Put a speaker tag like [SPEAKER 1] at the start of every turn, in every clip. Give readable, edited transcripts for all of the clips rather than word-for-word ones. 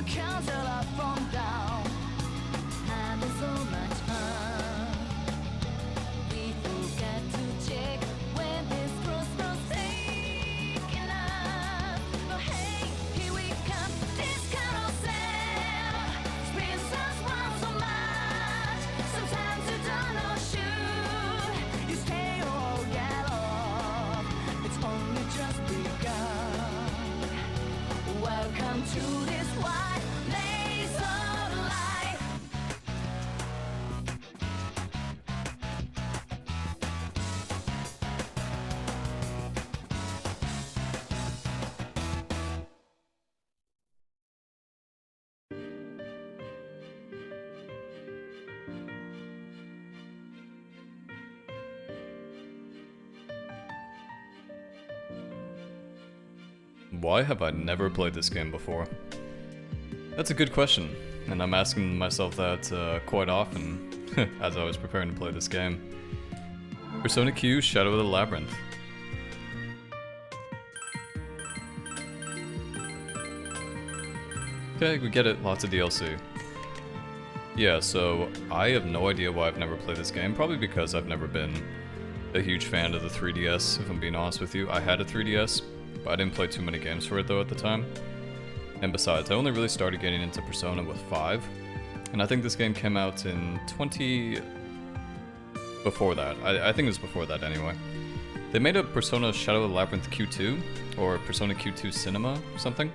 [SPEAKER 1] you count till I fall down. Having so much fun. We forget to check when this crossroads taking us. But hey, here we come, this carousel spins us round so much. Sometimes you don't know should you stay or get off. It's only just begun. Welcome to this wide maze of life.
[SPEAKER 2] Why have I never played this game before? That's a good question, and I'm asking myself that quite often as I was preparing to play this game. Persona Q Shadow of the Labyrinth. Okay, we get it, lots of DLC. Yeah, so I have no idea why I've never played this game, probably because I've never been a huge fan of the 3DS, if I'm being honest with you. I had a 3DS, but I didn't play too many games for it though at the time. And besides, I only really started getting into Persona with 5. And I think this game came out in before that. I think it was before that anyway. They made a Persona Shadow of the Labyrinth Q2, or Persona Q2 Cinema, or something.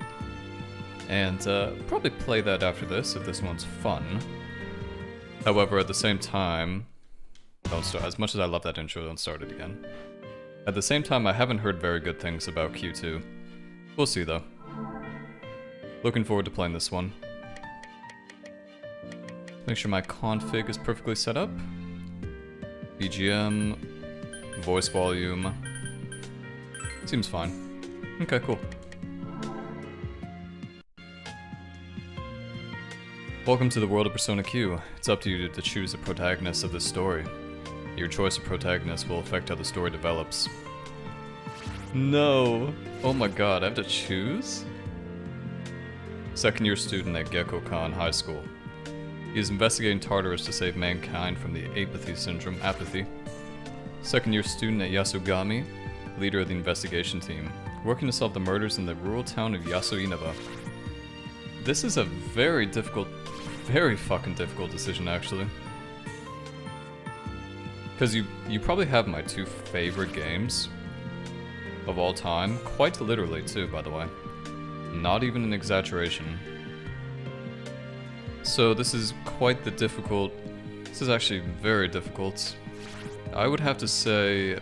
[SPEAKER 2] And probably play that after this, if this one's fun. However, at the same time, don't start, as much as I love that intro, don't start it again. At the same time, I haven't heard very good things about Q2. We'll see though. Looking forward to playing this one. Make sure my config is perfectly set up. BGM, voice volume. Seems fine. Okay, cool. Welcome to the world of Persona Q. It's up to you to choose the protagonist of this story. Your choice of protagonist will affect how the story develops. No! Oh my god, I have to choose? Second year student at Gekko-kan High School. He is investigating Tartarus to save mankind from the apathy syndrome. Second year student at Yasogami, leader of the investigation team, working to solve the murders in the rural town of Yasuinaba. This is a very fucking difficult decision actually. Because you probably have my 2 favorite games of all time, quite literally too, by the way. Not even an exaggeration. So this is quite the difficult... This is actually very difficult. I would have to say...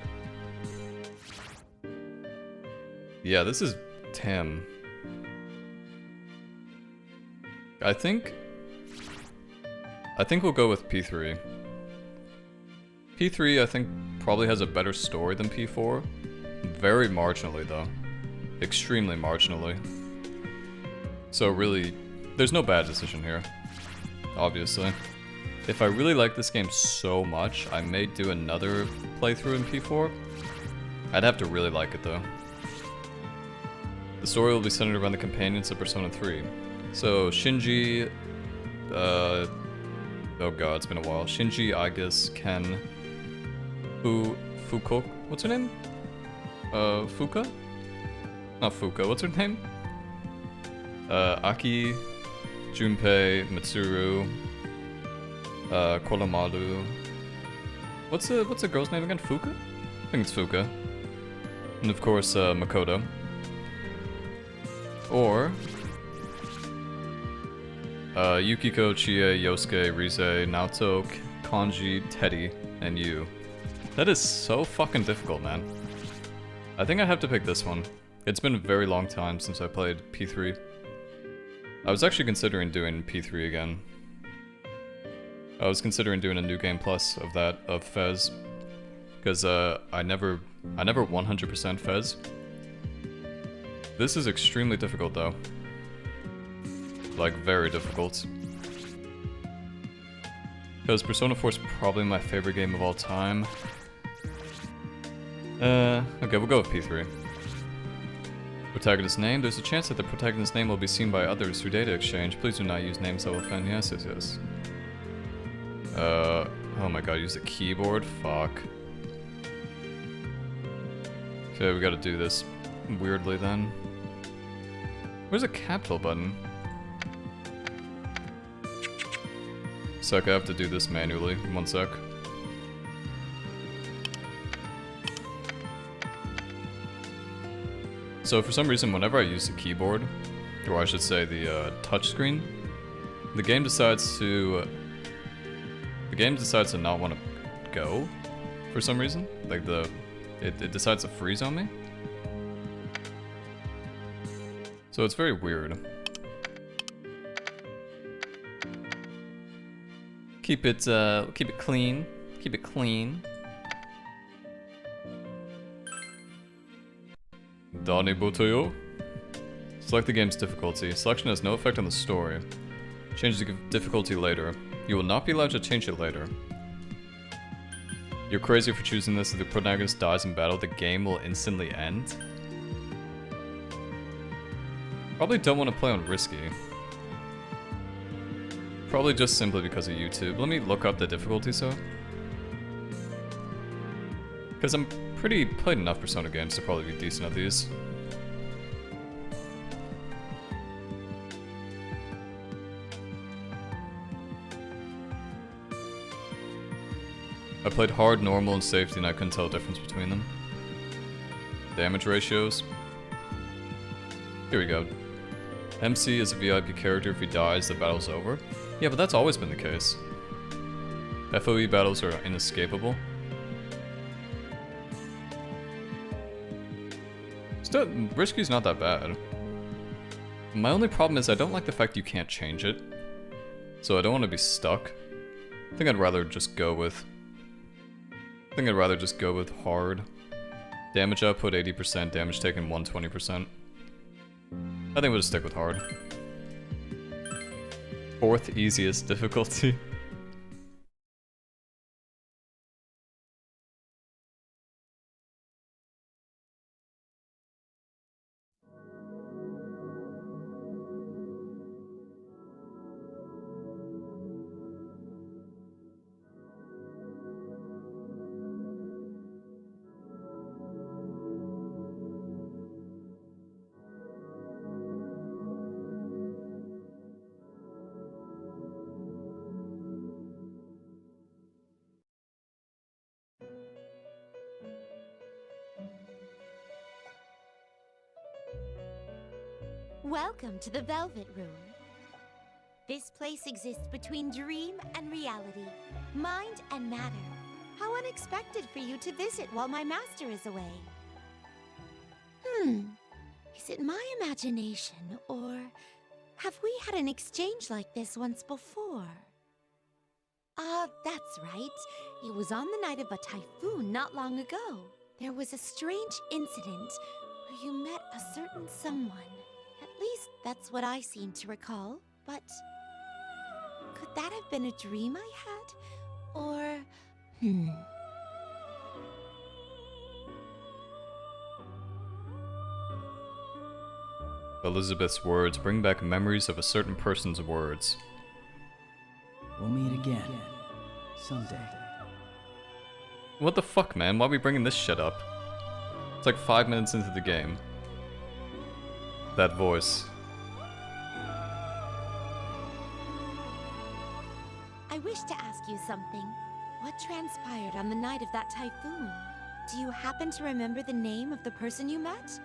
[SPEAKER 2] Yeah, this is Tim. I think we'll go with P3. P3, I think, probably has a better story than P4. Very marginally, though. Extremely marginally. So really, there's no bad decision here. Obviously. If I really like this game so much, I may do another playthrough in P4. I'd have to really like it, though. The story will be centered around the companions of Persona 3. So, Shinji... oh god, it's been a while. Shinji, Aigis, Ken... Fuko... What's her name? Fuka? Not Fuka, what's her name? Aki, Junpei, Mitsuru, Kolomaru. What's the girl's name again? Fuka? I think it's Fuka. And of course, Makoto. Or... Yukiko, Chie, Yosuke, Rise, Naoto, Kanji, Teddy, and Yu. That is so fucking difficult, man. I think I have to pick this one. It's been a very long time since I played P3. I was actually considering doing P3 again. I was considering doing a New Game Plus of that, of Fez. Because I never 100% Fez. This is extremely difficult though. Like, very difficult. Because Persona 4 is probably my favorite game of all time. Okay, we'll go with P3. Protagonist name. There's a chance that the protagonist's name will be seen by others through data exchange. Please do not use names that will offend. Yes, yes, yes. Oh my god, use the keyboard? Fuck. Okay, we gotta do this weirdly then. Where's a capital button? Sec, I have to do this manually. 1 sec. So for some reason, whenever I use the keyboard, or I should say the touchscreen, the game decides to not want to go for some reason. Like it decides to freeze on me. So it's very weird. Keep it clean. Keep it clean. Dani Botoyo. Select the game's difficulty. Selection has no effect on the story. Change the difficulty later. You will not be allowed to change it later. You're crazy for choosing this. If the protagonist dies in battle, the game will instantly end. Probably don't want to play on risky. Probably just simply because of YouTube. Let me look up the difficulty so. Because I'm played enough Persona games to probably be decent at these. I played hard, normal, and safety and I couldn't tell the difference between them. Damage ratios. Here we go. MC is a VIP character. If he dies, the battle's over. Yeah, but that's always been the case. FOE battles are inescapable. Still, risky's not that bad. My only problem is I don't like the fact you can't change it. So I don't want to be stuck. I think I'd rather just go with hard. Damage output 80%, damage taken 120%. I think we'll just stick with hard. 4th easiest difficulty.
[SPEAKER 3] Welcome to the Velvet Room. This place exists between dream and reality, mind and matter. How unexpected for you to visit while my master is away. Is it my imagination, or have we had an exchange like this once before? That's right. It was on the night of a typhoon not long ago. There was a strange incident where you met a certain someone. At least that's what I seem to recall, but could that have been a dream I had? Or,
[SPEAKER 2] Elizabeth's words bring back memories of a certain person's words.
[SPEAKER 4] We'll meet again. Someday.
[SPEAKER 2] What the fuck, man? Why are we bringing this shit up? It's like 5 minutes into the game. That voice.
[SPEAKER 3] I wish to ask you something. What transpired on the night of that typhoon? Do you happen to remember the name of the person you met?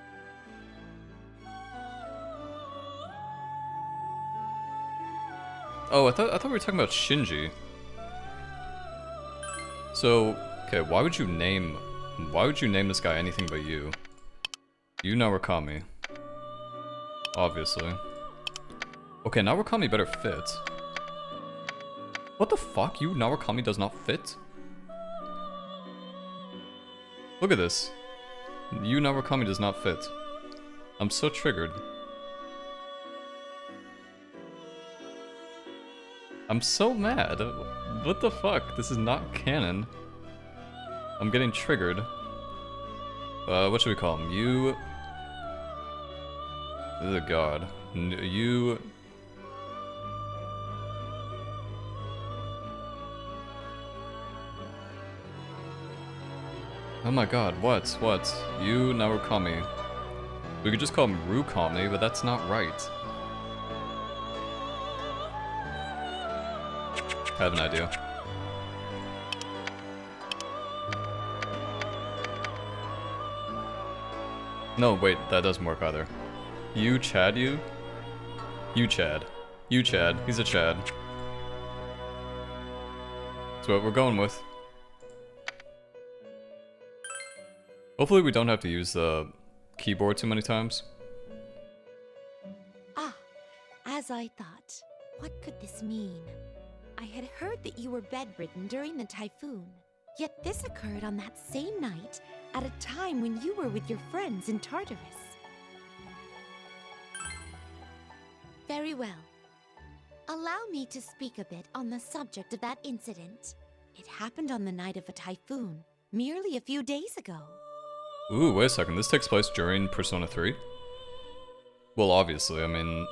[SPEAKER 2] Oh, I thought we were talking about Shinji. So, okay, why would you name this guy anything but you? You Narukami. Obviously. Okay, Narukami better fit. What the fuck? You Narukami does not fit? Look at this. You Narukami does not fit. I'm so triggered. I'm so mad. What the fuck? This is not canon. I'm getting triggered. What should we call him? Oh god. You... Oh my god, what? You Narukami. We could just call him Rukami, but that's not right. I have an idea. No, wait, that doesn't work either. You Chad you? You Chad. You Chad. He's a Chad. That's what we're going with. Hopefully we don't have to use the keyboard too many times.
[SPEAKER 3] Ah, as I thought. What could this mean? I had heard that you were bedridden during the typhoon. Yet this occurred on that same night, at a time when you were with your friends in Tartarus. Very well. Allow me to speak a bit on the subject of that incident. It happened on the night of a typhoon, merely a few days ago.
[SPEAKER 2] Ooh, wait a second, this takes place during Persona 3? Well, obviously, I mean...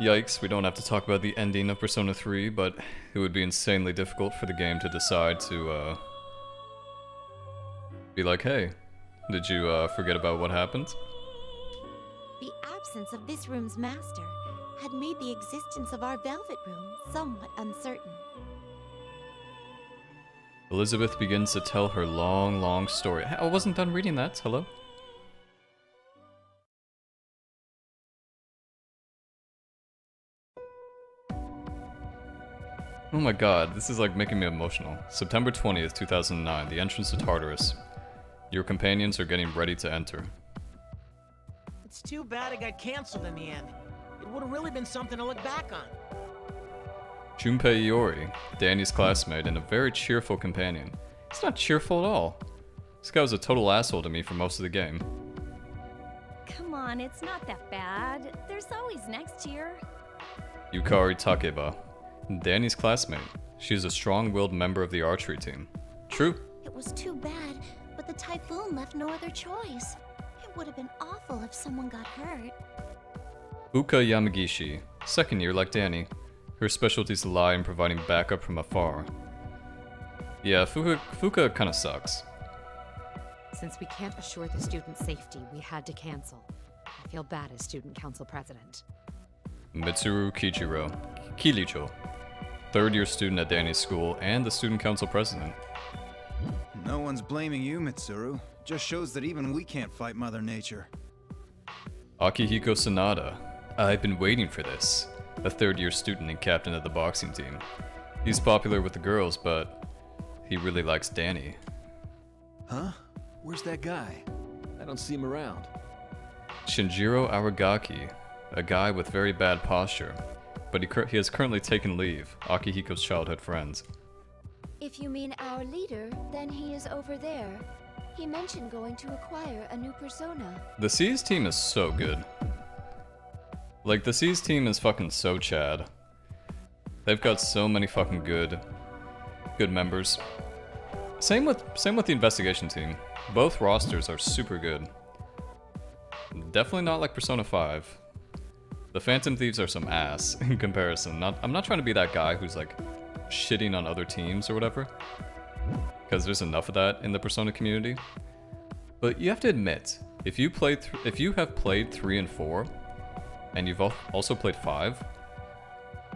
[SPEAKER 2] Yikes, we don't have to talk about the ending of Persona 3, but it would be insanely difficult for the game to decide to, be like, hey, did you, forget about what happened?
[SPEAKER 3] The absence of this room's master had made the existence of our Velvet Room somewhat uncertain.
[SPEAKER 2] Elizabeth begins to tell her long story. I wasn't done reading that, hello? Oh my god, this is like making me emotional. September 20th, 2009, the entrance to Tartarus. Your companions are getting ready to enter.
[SPEAKER 5] It's too bad it got canceled in the end. It would have really been something to look back on.
[SPEAKER 2] Junpei Iori, Danny's classmate and a very cheerful companion. He's not cheerful at all. This guy was a total asshole to me for most of the game.
[SPEAKER 6] Come on, it's not that bad. There's always next year.
[SPEAKER 2] Yukari Takeba, Danny's classmate. She's a strong-willed member of the archery team. True.
[SPEAKER 3] It was too bad, but the typhoon left no other choice. It would have been awful if someone got hurt.
[SPEAKER 2] Fuka Yamagishi, second year like Danny. Her specialties lie in providing backup from afar. Yeah, Fuka kinda sucks.
[SPEAKER 7] Since we can't assure the student's safety, we had to cancel. I feel bad as student council president.
[SPEAKER 2] Mitsuru Kilicho, third year student at Danny's school and the student council president.
[SPEAKER 8] No one's blaming you, Mitsuru. Just shows that even we can't fight Mother Nature.
[SPEAKER 2] Akihiko Sanada, I've been waiting for this. A third year student and captain of the boxing team. He's popular with the girls, but he really likes Danny.
[SPEAKER 9] Huh? Where's that guy? I don't see him around.
[SPEAKER 2] Shinjiro Aragaki, a guy with very bad posture, but he has currently taken leave, Akihiko's childhood friends.
[SPEAKER 10] If you mean our leader, then he is over there. He mentioned going to acquire a new persona.
[SPEAKER 2] The C's team is so good. Like, the C's team is fucking so Chad. They've got so many fucking good members. Same with the investigation team. Both rosters are super good. Definitely not like Persona 5. The Phantom Thieves are some ass in comparison. I'm not trying to be that guy who's like shitting on other teams or whatever, because there's enough of that in the Persona community. But you have to admit, if you have played 3 and 4, and you've also played 5,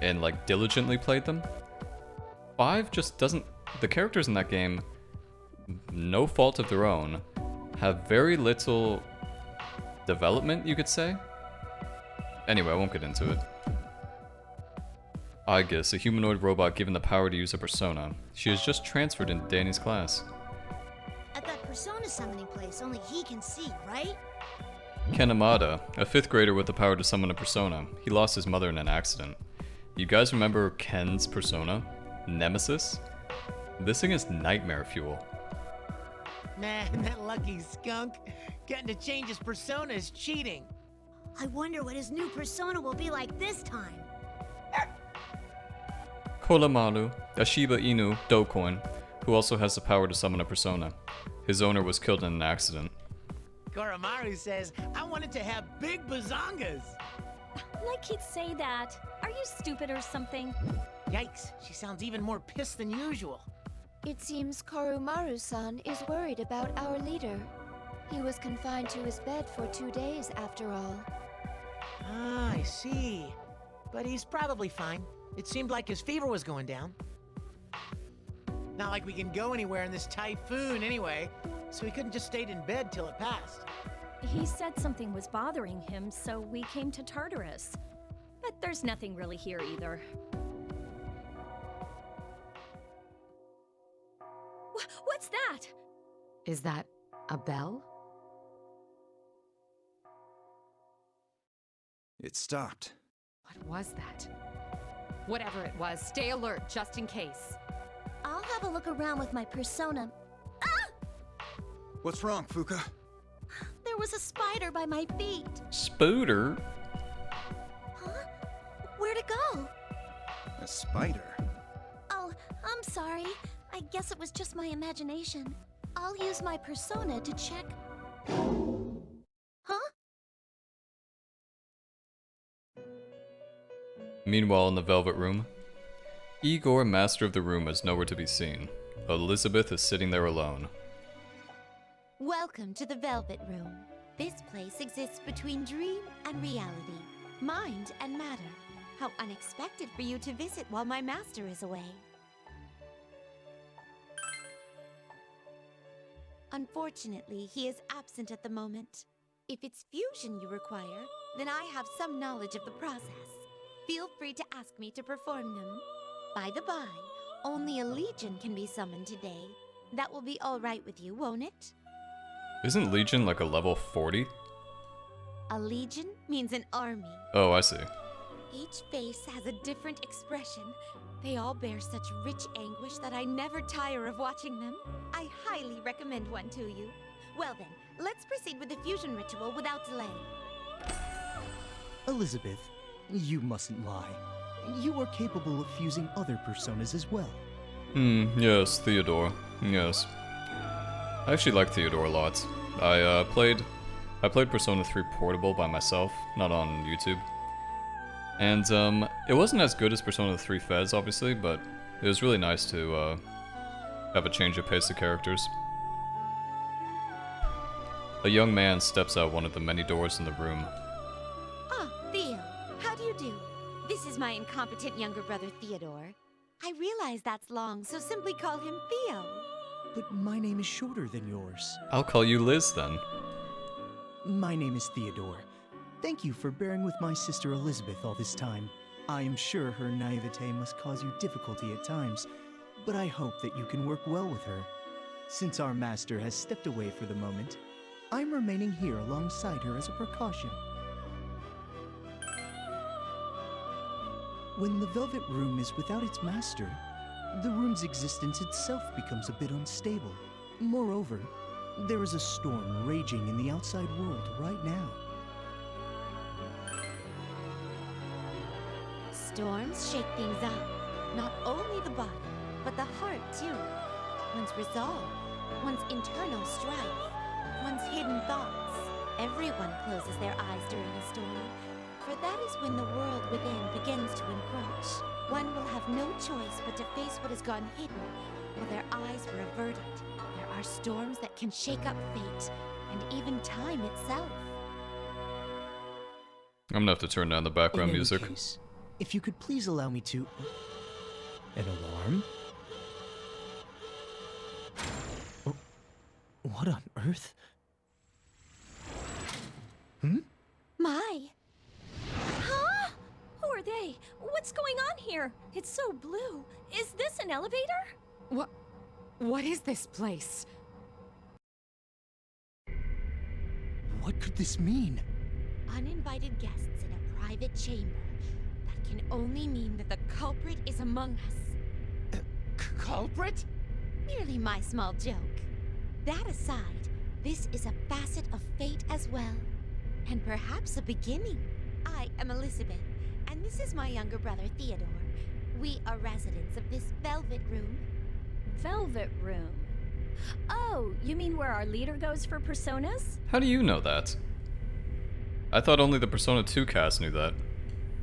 [SPEAKER 2] and like diligently played them, 5 just doesn't. The characters in that game, no fault of their own, have very little development, you could say. Anyway, I won't get into it. Aegis, a humanoid robot given the power to use a persona. She has just transferred into Danny's class.
[SPEAKER 10] At that persona summoning place, only he can see, right?
[SPEAKER 2] Ken Amada, a 5th grader with the power to summon a persona. He lost his mother in an accident. You guys remember Ken's persona? Nemesis? This thing is nightmare fuel.
[SPEAKER 5] Man, that lucky skunk. Getting to change his persona is cheating.
[SPEAKER 10] I wonder what his new persona will be like this time.
[SPEAKER 2] Kolamaru, a Shiba Inu Dokoin, who also has the power to summon a persona. His owner was killed in an accident.
[SPEAKER 5] Koromaru says I wanted to have big bazongas.
[SPEAKER 6] Like he'd say that. Are you stupid or something?
[SPEAKER 5] Yikes, she sounds even more pissed than usual.
[SPEAKER 10] It seems Koromaru-san is worried about our leader. He was confined to his bed for 2 days, after all.
[SPEAKER 5] Ah, I see. But he's probably fine. It seemed like his fever was going down. Not like we can go anywhere in this typhoon anyway, so he couldn't just stayed in bed till it passed.
[SPEAKER 6] He said something was bothering him, so we came to Tartarus. But there's nothing really here either. What's that?
[SPEAKER 7] Is that a bell?
[SPEAKER 8] It stopped.
[SPEAKER 7] What was that? Whatever it was, stay alert just in case.
[SPEAKER 10] I'll have a look around with my persona.
[SPEAKER 8] What's wrong, Fuka?
[SPEAKER 10] There was a spider by my feet.
[SPEAKER 2] Spooter?
[SPEAKER 10] Huh? Where'd it go?
[SPEAKER 8] A spider?
[SPEAKER 10] Oh, I'm sorry. I guess it was just my imagination. I'll use my persona to check. Huh?
[SPEAKER 2] Meanwhile, in the Velvet Room, Igor, master of the room, is nowhere to be seen. Elizabeth is sitting there alone.
[SPEAKER 3] Welcome to the Velvet Room. This place exists between dream and reality, mind and matter. How unexpected for you to visit while my master is away. Unfortunately, he is absent at the moment. If it's fusion you require, then I have some knowledge of the process. Feel free to ask me to perform them. By the by, only a legion can be summoned today. That will be all right with you, won't it?
[SPEAKER 2] Isn't Legion like a level 40?
[SPEAKER 3] A legion means an army.
[SPEAKER 2] Oh, I see.
[SPEAKER 3] Each face has a different expression. They all bear such rich anguish that I never tire of watching them. I highly recommend one to you. Well then, let's proceed with the fusion ritual without delay.
[SPEAKER 11] Elizabeth, you mustn't lie. You are capable of fusing other personas as well.
[SPEAKER 2] Yes, Theodore. Yes. I actually like Theodore a lot. I played Persona 3 Portable by myself, not on YouTube. And, it wasn't as good as Persona 3 Fez, obviously, but it was really nice to, have a change of pace of characters. A young man steps out one of the many doors in the room.
[SPEAKER 3] Ah, Theo, how do you do? This is my incompetent younger brother, Theodore. I realize that's long, so simply call him Theo.
[SPEAKER 11] But my name is shorter than yours.
[SPEAKER 2] I'll call you Liz, then.
[SPEAKER 11] My name is Theodore. Thank you for bearing with my sister Elizabeth all this time. I am sure her naivete must cause you difficulty at times, but I hope that you can work well with her. Since our master has stepped away for the moment, I'm remaining here alongside her as a precaution. When the Velvet Room is without its master, the room's existence itself becomes a bit unstable. Moreover, there is a storm raging in the outside world right now.
[SPEAKER 3] Storms shake things up. Not only the body, but the heart too. One's resolve, one's internal strife, one's hidden thoughts. Everyone closes their eyes during a storm, for that is when the world within begins to encroach. One will have no choice but to face what has gone hidden, while their eyes were averted. There are storms that can shake up fate, and even time itself.
[SPEAKER 2] I'm gonna have to turn down the background
[SPEAKER 11] In any
[SPEAKER 2] music.
[SPEAKER 11] case, if you could please allow me to... An alarm? Oh, what on earth?
[SPEAKER 3] My!
[SPEAKER 6] Huh? Who are they? What's going on here? It's so blue. Is this an elevator?
[SPEAKER 7] What is this place?
[SPEAKER 11] What could this mean?
[SPEAKER 3] Uninvited guests in a private chamber. That can only mean that the culprit is among us.
[SPEAKER 5] Culprit?
[SPEAKER 3] Merely my small joke. That aside, this is a facet of fate as well. And perhaps a beginning. I am Elizabeth, and this is my younger brother, Theodore. We are residents of this Velvet Room.
[SPEAKER 6] Velvet Room. Oh, you mean where our leader goes for personas?
[SPEAKER 2] How do you know that? I thought only the Persona 2 cast knew that.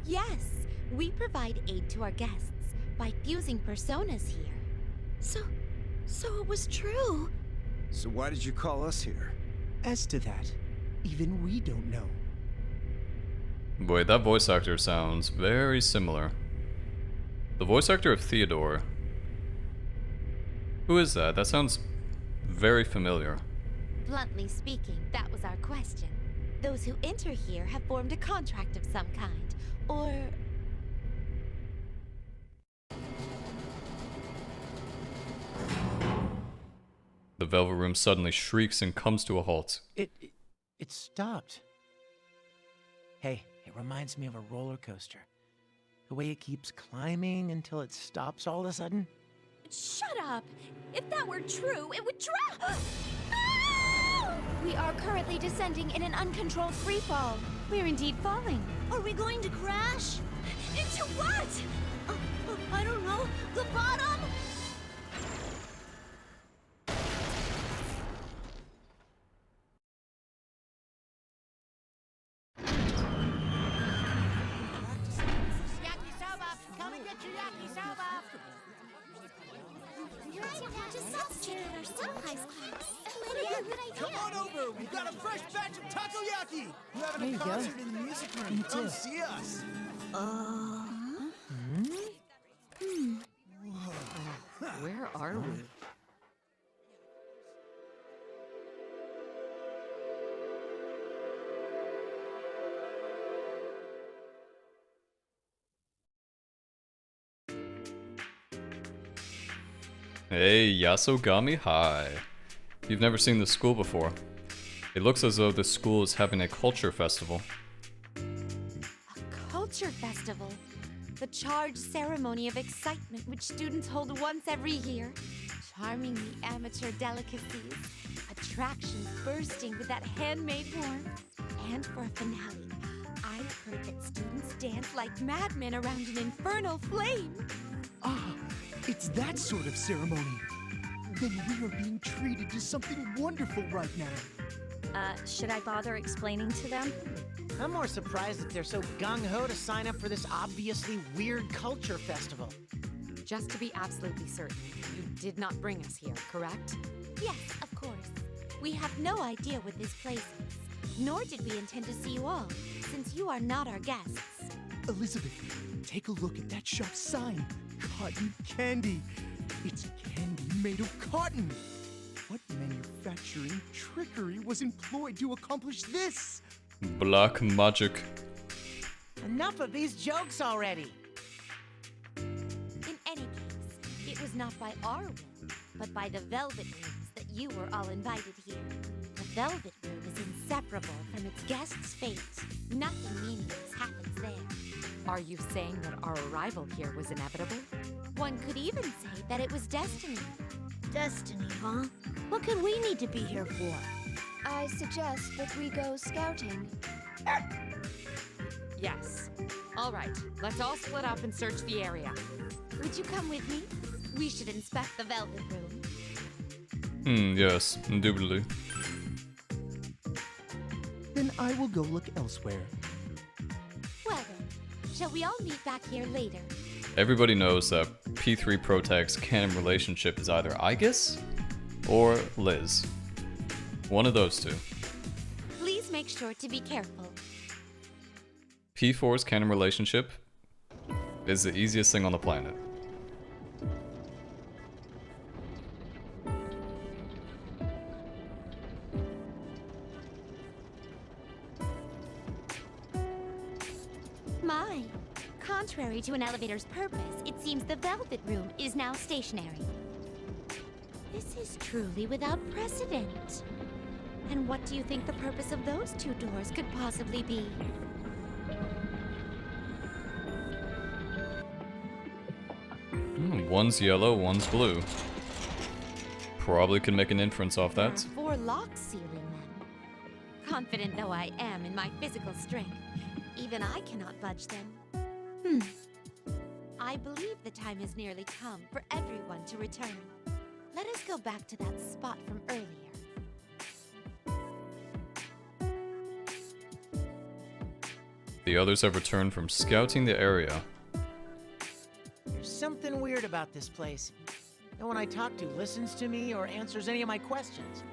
[SPEAKER 3] Yes, we provide aid to our guests by fusing personas here.
[SPEAKER 6] So it was true.
[SPEAKER 8] So why did you call us here?
[SPEAKER 11] As to that, even we don't know.
[SPEAKER 2] Wait, that voice actor sounds very similar. The voice actor of Theodore. Who is that? That sounds very familiar.
[SPEAKER 3] Bluntly speaking, that was our question. Those who enter here have formed a contract of some kind, or...
[SPEAKER 2] The Velvet Room suddenly shrieks and comes to a halt.
[SPEAKER 5] It stopped. Hey, it reminds me of a roller coaster. The way it keeps climbing until it stops all of a sudden.
[SPEAKER 6] Shut up! If that were true, it would drop.
[SPEAKER 10] We are currently descending in an uncontrolled freefall.
[SPEAKER 3] We're indeed falling.
[SPEAKER 6] Are we going to crash? Into what? I don't know. The bottom?
[SPEAKER 5] Come and get your yakisoba!
[SPEAKER 3] Just let's check out our supplies class.
[SPEAKER 8] Come on over! We've got a fresh batch of takoyaki! We're having a concert in the music room. Come see us!
[SPEAKER 7] Where are we?
[SPEAKER 2] Hey, Yasogami High. You've never seen this school before. It looks as though this school is having a culture festival.
[SPEAKER 3] A culture festival? The charged ceremony of excitement which students hold once every year. Charming the amateur delicacies, attractions bursting with that handmade warmth. And for a finale, I've heard that students dance like madmen around an infernal flame.
[SPEAKER 11] Ah, it's that sort of ceremony. Then we are being treated to something wonderful right now.
[SPEAKER 6] Should I bother explaining to them?
[SPEAKER 5] I'm more surprised that they're so gung-ho to sign up for this obviously weird culture festival.
[SPEAKER 7] Just to be absolutely certain, you did not bring us here, correct?
[SPEAKER 3] Yes, of course. We have no idea what this place is, nor did we intend to see you all, since you are not our guests.
[SPEAKER 11] Elizabeth, take a look at that shop's sign. Cotton candy. It's candy made of cotton. What manufacturing trickery was employed to accomplish this?
[SPEAKER 2] Black magic.
[SPEAKER 5] Enough of these jokes already!
[SPEAKER 3] In any case, it was not by our will, but by the Velvet Rooms that you were all invited here. The Velvet Room is inseparable from its guest's fate. Nothing meaningless happens there.
[SPEAKER 7] Are you saying that our arrival here was inevitable?
[SPEAKER 3] One could even say that it was destiny.
[SPEAKER 6] Destiny, huh? What could we need to be here for?
[SPEAKER 10] I suggest that we go scouting.
[SPEAKER 7] Yes. All right, let's all split up and search the area.
[SPEAKER 3] Would you come with me? We should inspect the Velvet Room.
[SPEAKER 2] Yes, indubitably.
[SPEAKER 11] Then I will go look elsewhere.
[SPEAKER 3] Well then, shall we all meet back here later?
[SPEAKER 2] Everybody knows that P3 Protag's canon relationship is either Aigis or Liz. One of those two.
[SPEAKER 3] Please make sure to be careful.
[SPEAKER 2] P4's canon relationship is the easiest thing on the planet.
[SPEAKER 3] My. Contrary to an elevator's purpose, it seems the Velvet Room is now stationary. This is truly without precedent. And what do you think the purpose of those two doors could possibly be?
[SPEAKER 2] One's yellow, one's blue. Probably could make an inference off
[SPEAKER 3] There are
[SPEAKER 2] that.
[SPEAKER 3] 4 locks sealing them. Confident though I am in my physical strength, even I cannot budge them. I believe the time has nearly come for everyone to return. Let us go back to that spot from earlier.
[SPEAKER 2] The others have returned from scouting the area.
[SPEAKER 5] There's something weird about this place. No one I talk to listens to me or answers any of my questions.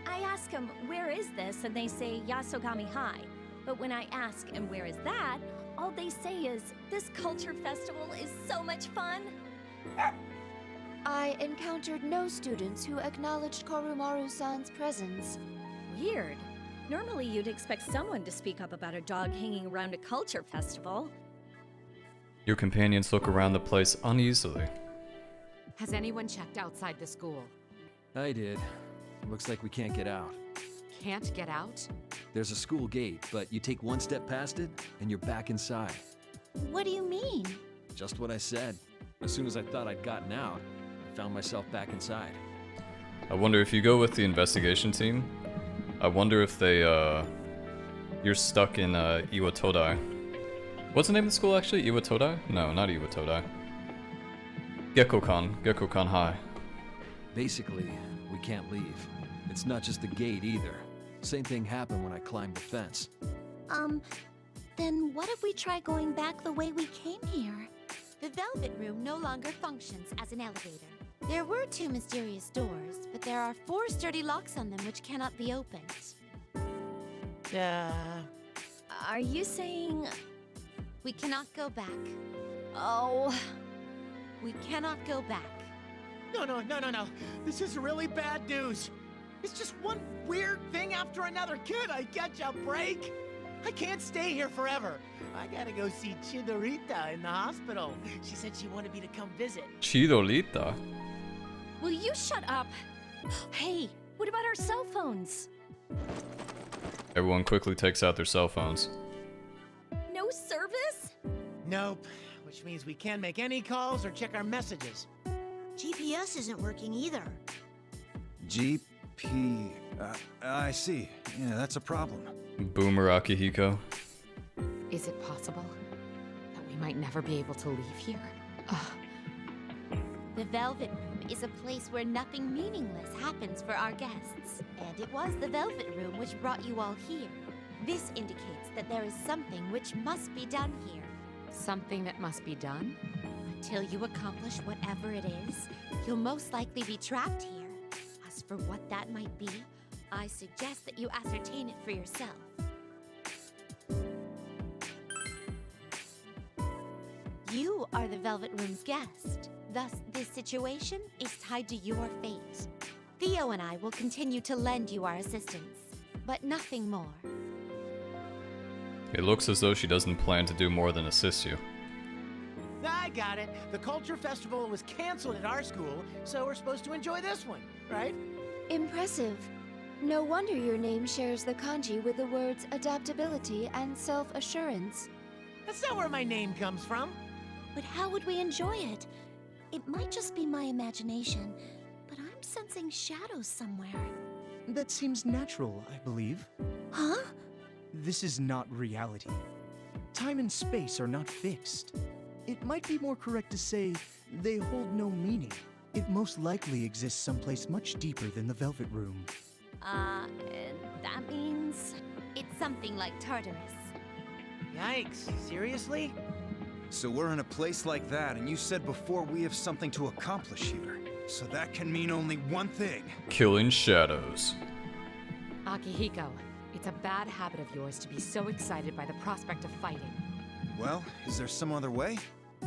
[SPEAKER 6] I ask them, where is this? And they say Yasogami High. But when I ask, and where is that? All they say is, this culture festival is so much fun.
[SPEAKER 10] I encountered no students who acknowledged Korumaru-san's presence.
[SPEAKER 6] Weird. Normally you'd expect someone to speak up about a dog hanging around a culture festival.
[SPEAKER 2] Your companions look around the place uneasily.
[SPEAKER 7] Has anyone checked outside the school?
[SPEAKER 9] I did. Looks like we can't get out.
[SPEAKER 7] Can't get out?
[SPEAKER 9] There's a school gate, but you take one step past it, and you're back inside.
[SPEAKER 3] What do you mean?
[SPEAKER 9] Just what I said. As soon as I thought I'd gotten out, I found myself back inside.
[SPEAKER 2] I wonder if you go with the investigation team. I wonder if they, you're stuck in, Iwatodai. What's the name of the school actually? Iwatodai? No, not Iwatodai. Gekkokan High.
[SPEAKER 9] Basically, we can't leave. It's not just the gate either. Same thing happened when I climbed the fence.
[SPEAKER 3] Then what if we try going back the way we came here? The Velvet Room no longer functions as an elevator. There were 2 mysterious doors, but there are 4 sturdy locks on them which cannot be opened.
[SPEAKER 6] Are you saying...
[SPEAKER 3] We cannot go back.
[SPEAKER 6] Oh...
[SPEAKER 3] We cannot go back.
[SPEAKER 5] No. This is really bad news. It's just one weird thing after another. Kid, I catch a break? I can't stay here forever. I gotta go see Chidorita in the hospital. She said she wanted me to come visit.
[SPEAKER 2] Chidorita?
[SPEAKER 6] Will you shut up? Hey, what about our cell phones?
[SPEAKER 2] Everyone quickly takes out their cell phones.
[SPEAKER 6] No service?
[SPEAKER 5] Nope. Which means we can't make any calls or check our messages.
[SPEAKER 3] GPS isn't working either.
[SPEAKER 8] GP... I see. Yeah, that's a problem.
[SPEAKER 2] Boomer Akihiko.
[SPEAKER 7] Is it possible that we might never be able to leave here? Ugh.
[SPEAKER 3] The Velvet Room is a place where nothing meaningless happens for our guests. And it was the Velvet Room which brought you all here. This indicates that there is something which must be done here.
[SPEAKER 7] Something that must be done?
[SPEAKER 3] Until you accomplish whatever it is, you'll most likely be trapped here. As for what that might be, I suggest that you ascertain it for yourself. You are the Velvet Room's guest. Thus, this situation is tied to your fate. Theo and I will continue to lend you our assistance, but nothing more.
[SPEAKER 2] It looks as though she doesn't plan to do more than assist you.
[SPEAKER 5] I got it. The culture festival was canceled at our school, so we're supposed to enjoy this one, right?
[SPEAKER 10] Impressive. No wonder your name shares the kanji with the words adaptability and self-assurance.
[SPEAKER 5] That's not where my name comes from.
[SPEAKER 3] But how would we enjoy it? It might just be my imagination, but I'm sensing shadows somewhere.
[SPEAKER 11] That seems natural, I believe.
[SPEAKER 3] Huh?
[SPEAKER 11] This is not reality. Time and space are not fixed. It might be more correct to say they hold no meaning. It most likely exists someplace much deeper than the Velvet Room.
[SPEAKER 6] That means...
[SPEAKER 3] It's something like Tartarus.
[SPEAKER 5] Yikes, seriously?
[SPEAKER 8] So we're in a place like that, and you said before we have something to accomplish here. So that can mean only one thing.
[SPEAKER 2] Killing shadows.
[SPEAKER 7] Akihiko, it's a bad habit of yours to be so excited by the prospect of fighting.
[SPEAKER 8] Well, is there some other way?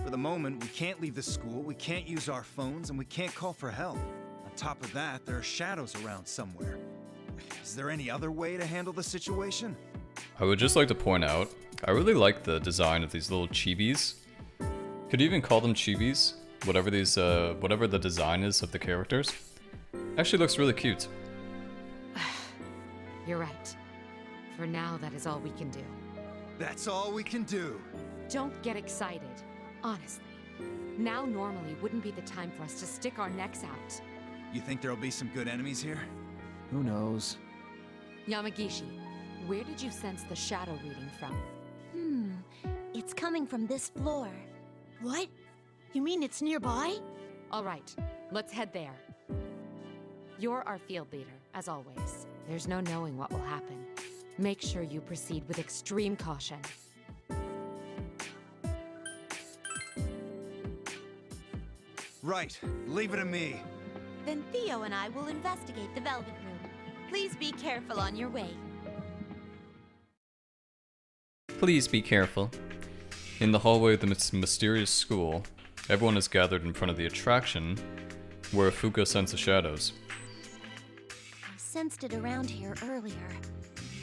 [SPEAKER 8] For the moment, we can't leave the school, we can't use our phones, and we can't call for help. On top of that, there are shadows around somewhere. Is there any other way to handle the situation?
[SPEAKER 2] I would just like to point out, I really like the design of these little chibis. Could you even call them chibis? Whatever these, whatever the design is of the characters. Actually looks really cute.
[SPEAKER 7] You're right. For now, that is all we can do.
[SPEAKER 8] That's all we can do.
[SPEAKER 7] Don't get excited. Honestly. Now normally wouldn't be the time for us to stick our necks out.
[SPEAKER 8] You think there'll be some good enemies here?
[SPEAKER 9] Who knows?
[SPEAKER 7] Yamagishi, where did you sense the shadow reading from?
[SPEAKER 3] It's coming from this floor. What? You mean it's nearby?
[SPEAKER 7] All right, let's head there. You're our field leader, as always. There's no knowing what will happen. Make sure you proceed with extreme caution.
[SPEAKER 8] Right, leave it to me.
[SPEAKER 3] Then Theo and I will investigate the Velvet Room. Please be careful on your way.
[SPEAKER 2] Please be careful. In the hallway of the mysterious school, everyone is gathered in front of the attraction where Fuka senses shadows.
[SPEAKER 3] I sensed it around here earlier.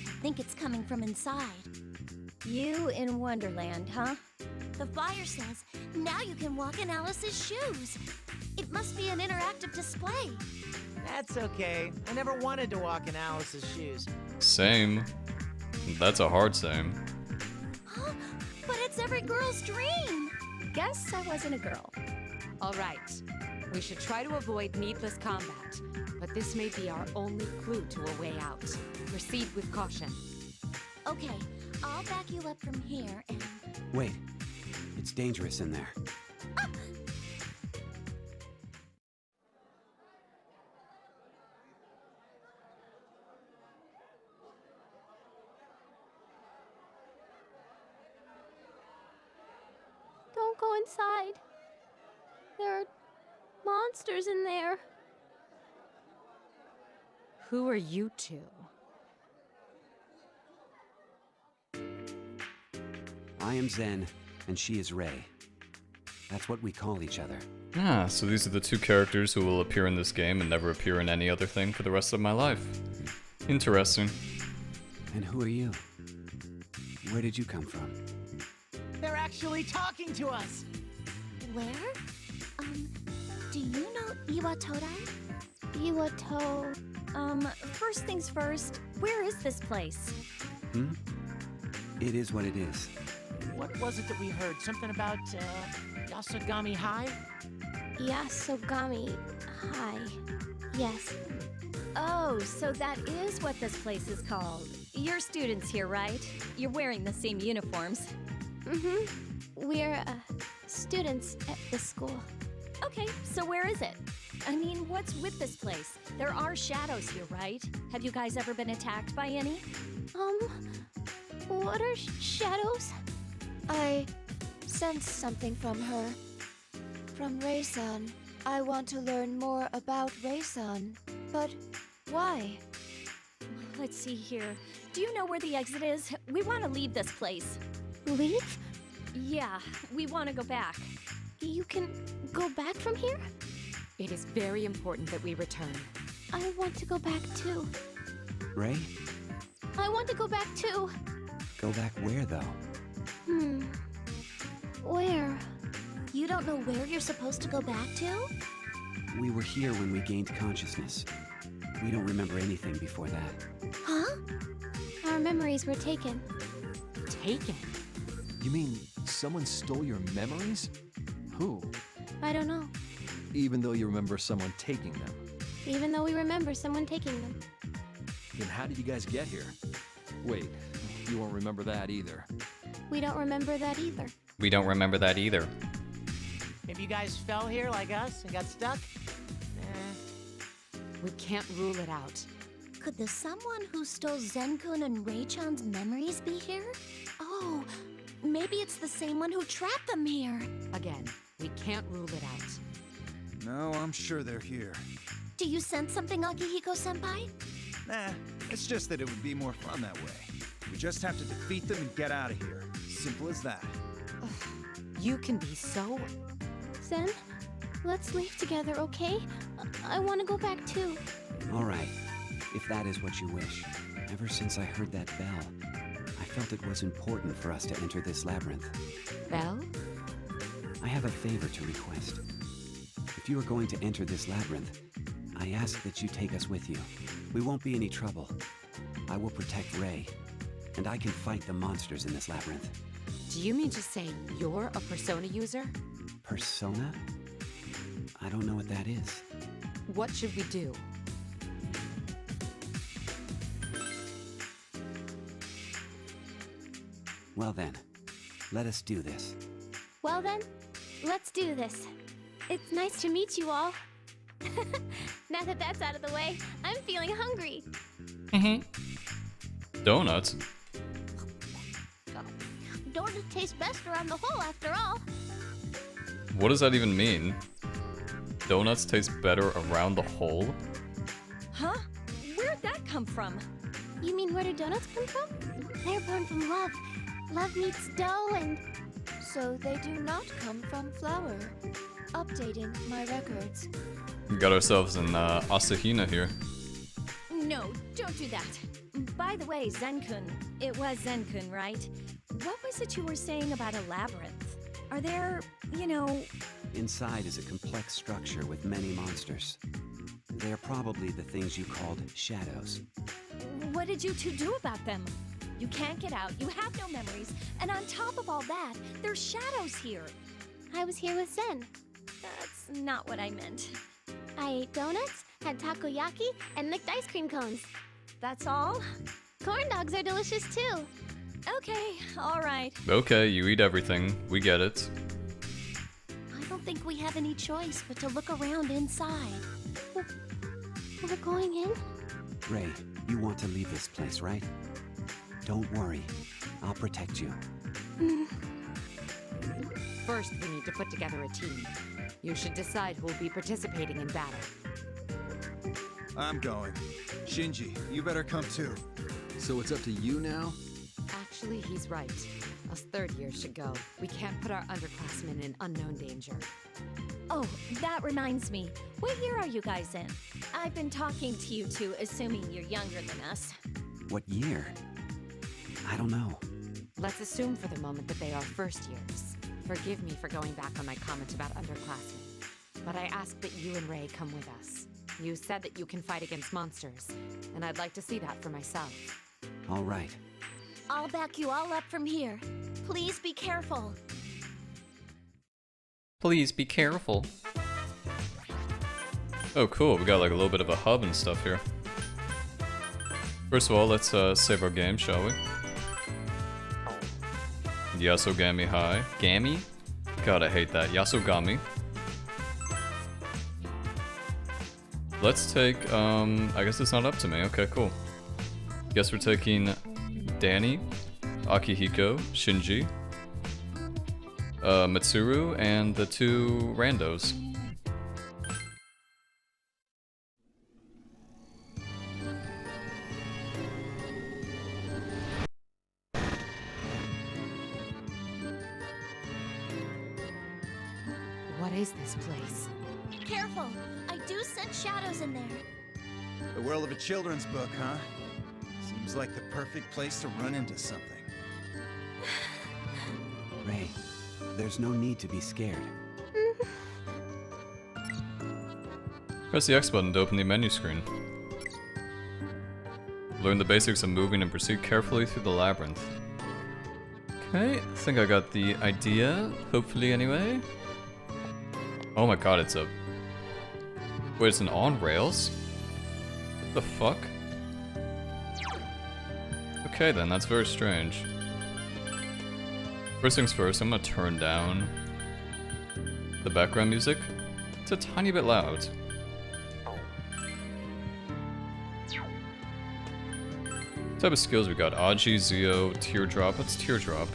[SPEAKER 3] I think it's coming from inside.
[SPEAKER 6] You in Wonderland, huh?
[SPEAKER 3] The flyer says, now you can walk in Alice's shoes. It must be an interactive display.
[SPEAKER 5] That's okay. I never wanted to walk in Alice's shoes.
[SPEAKER 2] Same. That's a hard same.
[SPEAKER 3] Huh? But it's every girl's dream.
[SPEAKER 6] Guess I wasn't a girl.
[SPEAKER 7] All right. We should try to avoid needless combat, but this may be our only clue to a way out. Proceed with caution.
[SPEAKER 3] Okay, I'll back you up from here and...
[SPEAKER 12] Wait. It's dangerous in there.
[SPEAKER 3] Ah!
[SPEAKER 10] Don't go inside. There are monsters in there.
[SPEAKER 7] Who are you two?
[SPEAKER 12] I am Zen, and she is Rei. That's what we call each other.
[SPEAKER 2] Ah, so these are the two characters who will appear in this game and never appear in any other thing for the rest of my life. Interesting.
[SPEAKER 12] And who are you? Where did you come from?
[SPEAKER 5] They're actually talking to us!
[SPEAKER 3] Where? Do you know Iwatodai?
[SPEAKER 10] Iwato...
[SPEAKER 6] First things first, where is this place?
[SPEAKER 12] It is what it is.
[SPEAKER 5] What was it that we heard? Something about, Yasogami High?
[SPEAKER 10] Yasogami High. Yes.
[SPEAKER 6] Oh, so that is what this place is called. You're students here, right? You're wearing the same uniforms.
[SPEAKER 10] Mm-hmm. We're, students at the school.
[SPEAKER 6] Okay, so where is it? I mean, what's with this place? There are shadows here, right? Have you guys ever been attacked by any?
[SPEAKER 10] What are shadows? I sense something from her. From Rei-san. I want to learn more about Rei-san. But why?
[SPEAKER 6] Let's see here. Do you know where the exit is? We want to leave this place.
[SPEAKER 10] Leave?
[SPEAKER 6] Yeah, we want to go back.
[SPEAKER 10] You can go back from here?
[SPEAKER 7] It is very important that we return.
[SPEAKER 10] I want to go back too.
[SPEAKER 12] Rei?
[SPEAKER 10] I want to go back too.
[SPEAKER 12] Go back where, though?
[SPEAKER 10] Where?
[SPEAKER 3] You don't know where you're supposed to go back to?
[SPEAKER 12] We were here when we gained consciousness. We don't remember anything before that.
[SPEAKER 3] Huh?
[SPEAKER 10] Our memories were taken.
[SPEAKER 7] Taken?
[SPEAKER 9] You mean someone stole your memories? Who?
[SPEAKER 10] I don't know.
[SPEAKER 9] Even though you remember someone taking them.
[SPEAKER 10] Even though we remember someone taking them.
[SPEAKER 9] Then how did you guys get here? Wait, you won't remember that either.
[SPEAKER 10] We don't remember that either.
[SPEAKER 2] We don't remember that either.
[SPEAKER 5] If you guys fell here like us and got stuck?
[SPEAKER 7] We can't rule it out.
[SPEAKER 3] Could the someone who stole Zen-kun and Rei-chan's memories be here? Oh, maybe it's the same one who trapped them here.
[SPEAKER 7] Again, we can't rule it out.
[SPEAKER 8] No, I'm sure they're here.
[SPEAKER 3] Do you sense something, Akihiko-senpai?
[SPEAKER 8] Nah, it's just that it would be more fun that way. We just have to defeat them and get out of here. Simple as that.
[SPEAKER 7] You can be so...
[SPEAKER 10] Zen, let's leave together, okay? I want to go back too.
[SPEAKER 12] All right, if that is what you wish. Ever since I heard that bell, I felt it was important for us to enter this labyrinth.
[SPEAKER 7] Bell?
[SPEAKER 12] I have a favor to request. If you are going to enter this labyrinth, I ask that you take us with you. We won't be any trouble. I will protect Rei, and I can fight the monsters in this labyrinth.
[SPEAKER 7] Do you mean to say you're a Persona user?
[SPEAKER 12] Persona? I don't know what that is.
[SPEAKER 7] What should we do?
[SPEAKER 12] Well then, let us do this.
[SPEAKER 10] Well then, let's do this. It's nice to meet you all.
[SPEAKER 6] Now that that's out of the way, I'm feeling hungry.
[SPEAKER 2] Donuts?
[SPEAKER 3] Donuts taste best around the hole after all.
[SPEAKER 2] What does that even mean? Donuts taste better around the hole?
[SPEAKER 6] Huh? Where'd that come from?
[SPEAKER 3] You mean where do donuts come from? They're born from love. Love meets dough and...
[SPEAKER 10] So they do not come from flour. Updating my records.
[SPEAKER 2] We got ourselves an Asahina here.
[SPEAKER 6] No, don't do that. By the way, Zen-kun. It was Zen-kun, right? What was it you were saying about a labyrinth? Are there, you know...
[SPEAKER 12] Inside is a complex structure with many monsters. They are probably the things you called shadows.
[SPEAKER 6] What did you two do about them? You can't get out, you have no memories, and on top of all that, there's shadows here.
[SPEAKER 3] I was here with Zen.
[SPEAKER 6] That's not what I meant.
[SPEAKER 3] I ate donuts, had takoyaki, and licked ice cream cones.
[SPEAKER 6] That's all?
[SPEAKER 3] Corn dogs are delicious too.
[SPEAKER 6] Okay, alright.
[SPEAKER 2] Okay, you eat everything. We get it.
[SPEAKER 3] I don't think we have any choice but to look around inside. We're going in?
[SPEAKER 12] Rei, you want to leave this place, right? Don't worry. I'll protect you.
[SPEAKER 7] First, we need to put together a team. You should decide who will be participating in battle.
[SPEAKER 8] I'm going. Shinji, you better come too.
[SPEAKER 9] So it's up to you now?
[SPEAKER 7] Actually, he's right. Us third years should go. We can't put our underclassmen in unknown danger.
[SPEAKER 6] Oh, that reminds me. What year are you guys in? I've been talking to you two, assuming you're younger than us.
[SPEAKER 12] What year? I don't know.
[SPEAKER 7] Let's assume for the moment that they are first years. Forgive me for going back on my comment about underclassmen, but I ask that you and Rei come with us. You said that you can fight against monsters, and I'd like to see that for myself.
[SPEAKER 12] All right.
[SPEAKER 3] I'll back you all up from here. Please be careful.
[SPEAKER 2] Please be careful. Oh, cool. We got like a little bit of a hub and stuff here. First of all, let's save our game, shall we? Yasogami High. Gami? God, I hate that. Yasogami. Let's take, I guess it's not up to me. Okay, cool. Guess we're taking Danny, Akihiko, Shinji, Mitsuru, and the two randos.
[SPEAKER 7] What is this place?
[SPEAKER 3] Careful. I do sense shadows in there.
[SPEAKER 8] The world of a children's book, huh? Seems like the perfect place to run into something.
[SPEAKER 12] Rei, there's no need to be scared.
[SPEAKER 2] Press the X button to open the menu screen. Learn the basics of moving and proceed carefully through the labyrinth. Okay, I think I got the idea, hopefully anyway. Oh my god, it's a... Wait, it's an on-rails? What the fuck? Okay then, that's very strange. First things first, I'm gonna turn down the background music. It's a tiny bit loud. What type of skills we got? Aji, Zio, Teardrop. What's Teardrop?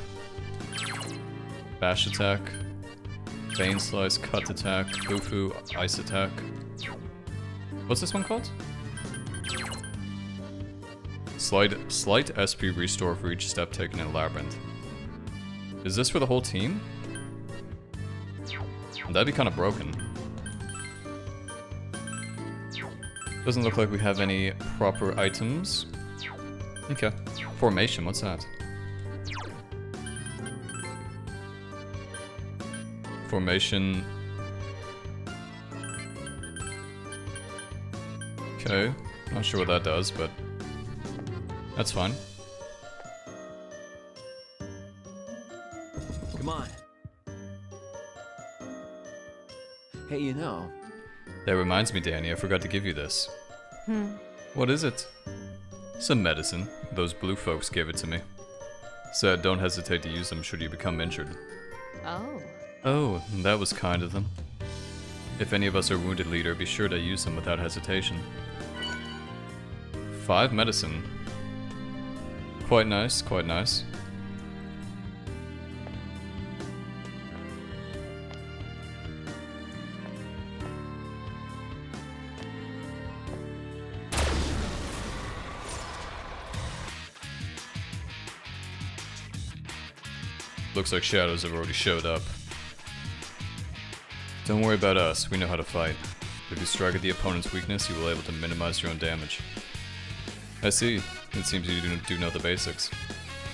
[SPEAKER 2] Bash attack. Bane Slice, Cut Attack, Bufu, Ice Attack. What's this one called? Slight SP restore for each step taken in Labyrinth. Is this for the whole team? That'd be kind of broken. Doesn't look like we have any proper items. Okay. Formation, what's that? Formation. Okay, not sure what that does, but that's fine.
[SPEAKER 9] Come on. Hey, you know.
[SPEAKER 2] That reminds me, Danny, I forgot to give you this. What is it? Some medicine. Those blue folks gave it to me. Said don't hesitate to use them should you become injured.
[SPEAKER 7] Oh.
[SPEAKER 2] Oh, that was kind of them. If any of us are wounded, leader, be sure to use them without hesitation. 5 medicine. Quite nice, quite nice. Looks like shadows have already showed up. Don't worry about us, we know how to fight. If you strike at the opponent's weakness, you will be able to minimize your own damage. I see. It seems you do know the basics.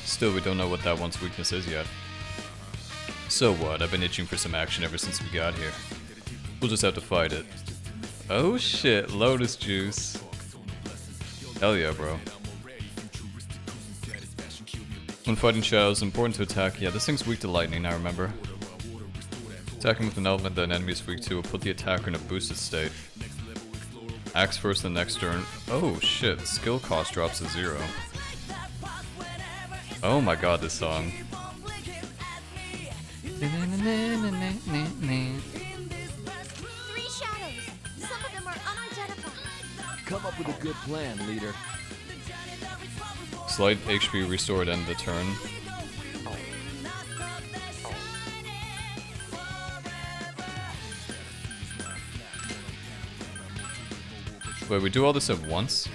[SPEAKER 2] Still, we don't know what that one's weakness is yet. So what? I've been itching for some action ever since we got here. We'll just have to fight it. Oh shit, Lotus Juice. Hell yeah, bro. When fighting shadows, it's important to attack. Yeah, this thing's weak to lightning, I remember. Attacking with an element that an enemy is weak to will put the attacker in a boosted state. Axe first the next turn. Oh shit, skill cost drops to 0. Oh my god, this song.
[SPEAKER 10] Three shadows. Some of them are unidentified.
[SPEAKER 9] Come up with a good plan, leader.
[SPEAKER 2] Slight HP restored end of the turn. Wait, we do all this at once?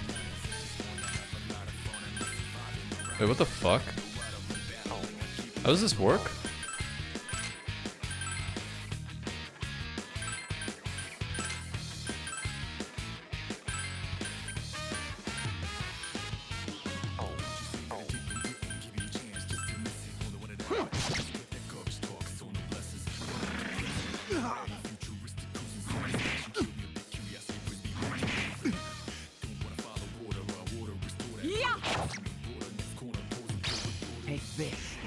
[SPEAKER 2] Wait, what the fuck? How does this work?
[SPEAKER 4] Take this.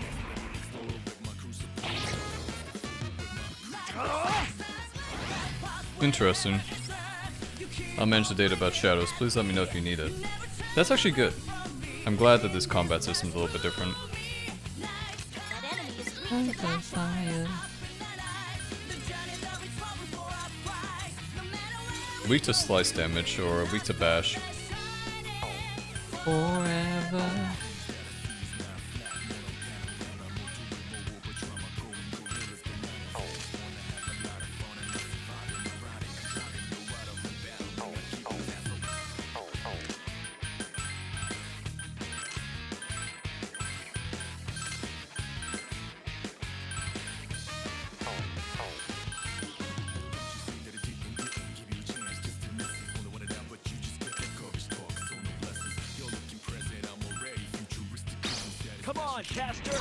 [SPEAKER 2] Interesting. I'll manage the data about shadows. Please let me know if you need it. That's actually good. I'm glad that this combat system's a little bit different. Weak to slice damage or weak to bash. Forever.
[SPEAKER 9] Come on, caster!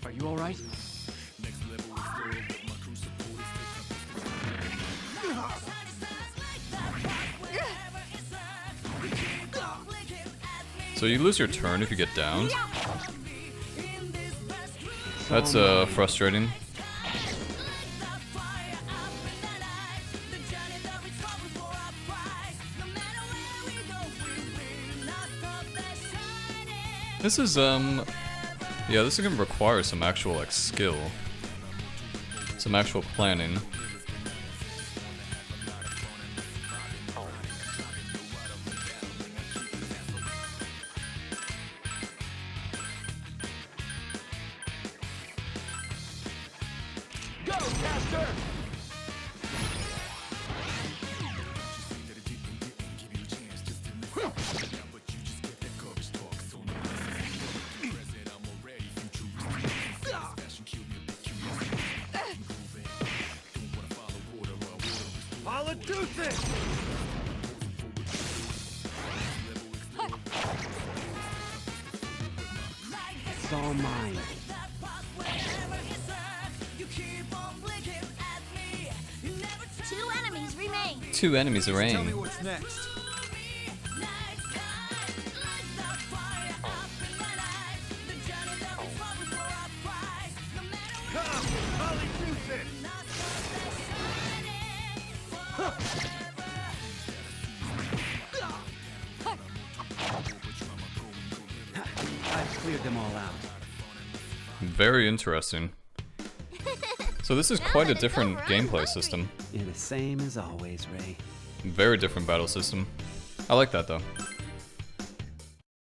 [SPEAKER 4] Are you alright?
[SPEAKER 2] So you lose your turn if you get downed? That's frustrating. This is yeah, this is gonna require some actual like skill. Some actual planning.
[SPEAKER 9] Go, caster!
[SPEAKER 4] It's all mine.
[SPEAKER 10] Two enemies remain.
[SPEAKER 2] 2 enemies
[SPEAKER 8] Tell me
[SPEAKER 2] remain.
[SPEAKER 8] what's next.
[SPEAKER 4] I've cleared them all out.
[SPEAKER 2] Very interesting. So this is quite a different gameplay system.
[SPEAKER 12] You're the same as always, Rei.
[SPEAKER 2] Very different battle system. I like that though.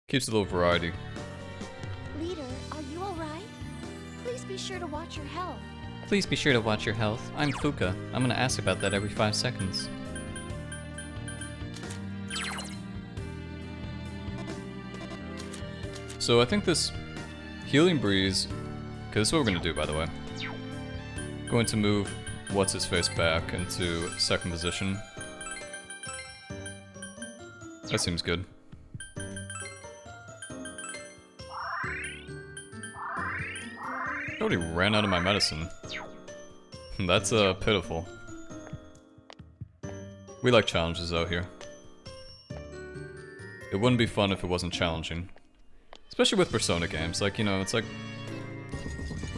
[SPEAKER 2] Keeps a little variety.
[SPEAKER 6] Leader, are you alright? Please be sure to watch your health.
[SPEAKER 2] Please be sure to watch your health. I'm Fuka. I'm gonna ask about that every 5 seconds. So I think this Healing Breeze, okay, this is what we're gonna do, by the way. Going to move What's-His-Face back into second position. That seems good. I already ran out of my medicine. That's pitiful. We like challenges out here. It wouldn't be fun if it wasn't challenging. Especially with Persona games, like, you know, it's like...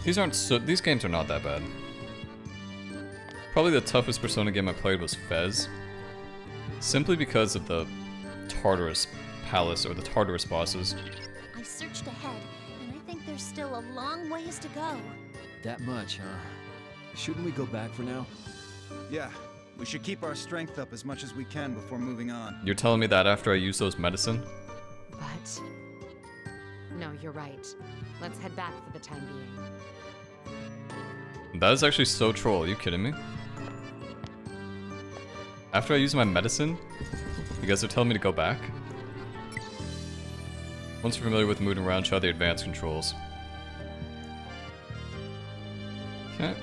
[SPEAKER 2] These games are not that bad. Probably the toughest Persona game I played was Fez. Simply because of the Tartarus Palace, or the Tartarus bosses.
[SPEAKER 6] I searched ahead, and I think there's still a long ways to go.
[SPEAKER 9] That much, huh? Shouldn't we go back for now?
[SPEAKER 8] Yeah, we should keep our strength up as much as we can before moving on.
[SPEAKER 2] You're telling me that after I use those medicine?
[SPEAKER 7] But... No, you're right. Let's head back for the time being.
[SPEAKER 2] That is actually so troll, are you kidding me? After I use my medicine, you guys are telling me to go back? Once you're familiar with moving around, try the advanced controls. Okay.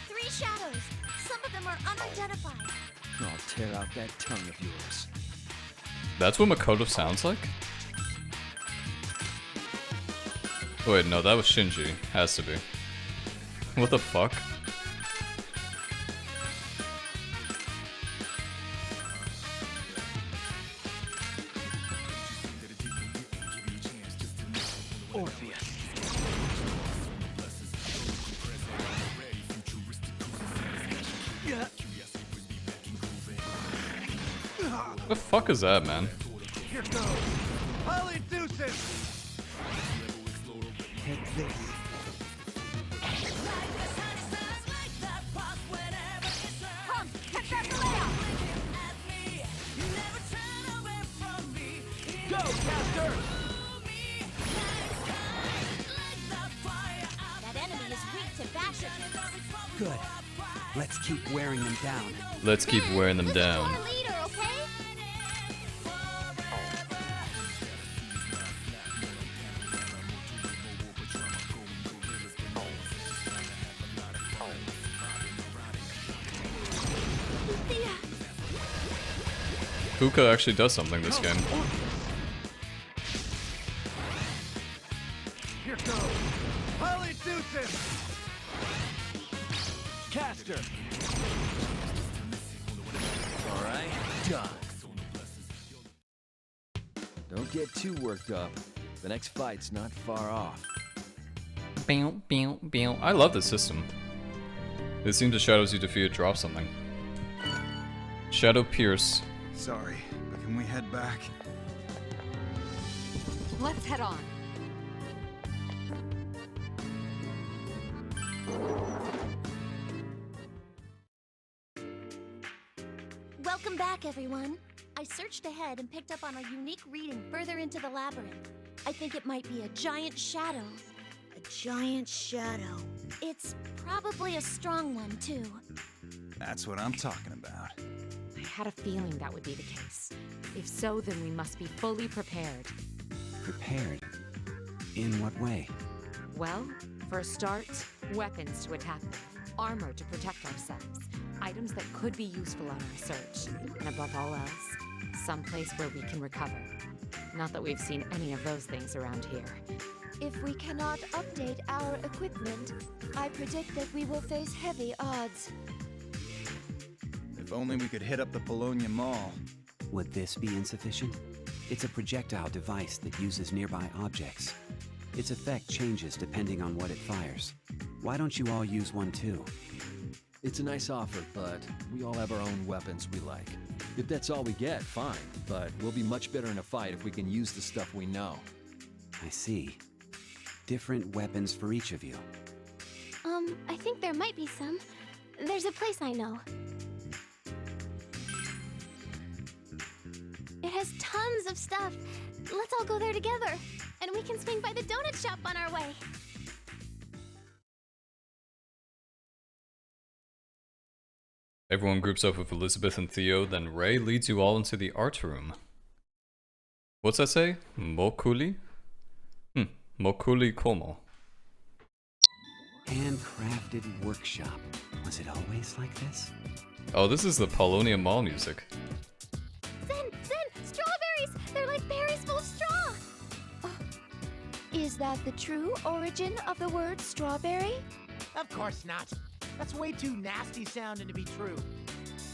[SPEAKER 6] Three shadows! Some of them are unidentified.
[SPEAKER 9] I'll tear out that tongue of yours.
[SPEAKER 2] That's what Makoto sounds like? Oh, wait, no, that was Shinji. Has to be. What the fuck?
[SPEAKER 4] Orpheus.
[SPEAKER 2] The fuck is that, man?
[SPEAKER 8] Here goes! Holy deuces!
[SPEAKER 11] Take this.
[SPEAKER 6] Come, catch that layout!
[SPEAKER 4] Go, Caster!
[SPEAKER 6] That enemy is weak to bashing.
[SPEAKER 12] Good. Let's keep wearing them down.
[SPEAKER 2] Let's keep wearing them down.
[SPEAKER 6] Our leader, okay?
[SPEAKER 2] Fuka actually does something this game.
[SPEAKER 8] Here goes! Holy deuces!
[SPEAKER 4] Caster!
[SPEAKER 9] Alright, done. Don't get too worked up. The next fight's not far off.
[SPEAKER 2] I love this system. It seems the shadows you defeated drop something. Shadow Pierce.
[SPEAKER 8] Sorry, but can we head back?
[SPEAKER 7] Let's head on.
[SPEAKER 6] Welcome back, everyone. I searched ahead and picked up on a unique reading further into the labyrinth. I think it might be a giant shadow. A giant shadow. It's probably a strong one, too.
[SPEAKER 8] That's what I'm talking about.
[SPEAKER 7] I had a feeling that would be the case. If so, then we must be fully prepared.
[SPEAKER 12] Prepared? In what way?
[SPEAKER 7] Well, for a start, weapons to attack with, armor to protect ourselves, items that could be useful on our search, and above all else, someplace where we can recover. Not that we've seen any of those things around here.
[SPEAKER 10] If we cannot update our equipment, I predict that we will face heavy odds.
[SPEAKER 8] If only we could hit up the Bologna Mall.
[SPEAKER 12] Would this be insufficient? It's a projectile device that uses nearby objects. Its effect changes depending on what it fires. Why don't you all use one too?
[SPEAKER 9] It's a nice offer, but we all have our own weapons we like. If that's all we get, fine. But we'll be much better in a fight if we can use the stuff we know.
[SPEAKER 12] I see. Different weapons for each of you.
[SPEAKER 6] I think there might be some. There's a place I know. It has tons of stuff. Let's all go there together. And we can swing by the donut shop on our way.
[SPEAKER 2] Everyone groups up with Elizabeth and Theo, then Rei leads you all into the art room. What's that say? Mokuli? Mokuli Komo.
[SPEAKER 12] Handcrafted workshop. Was it always like this?
[SPEAKER 2] Oh, this is the Paulownia Mall music.
[SPEAKER 6] Zen! Strawberries! They're like berries full of straw!
[SPEAKER 10] Is that the true origin of the word strawberry?
[SPEAKER 5] Of course not. That's way too nasty sounding to be true.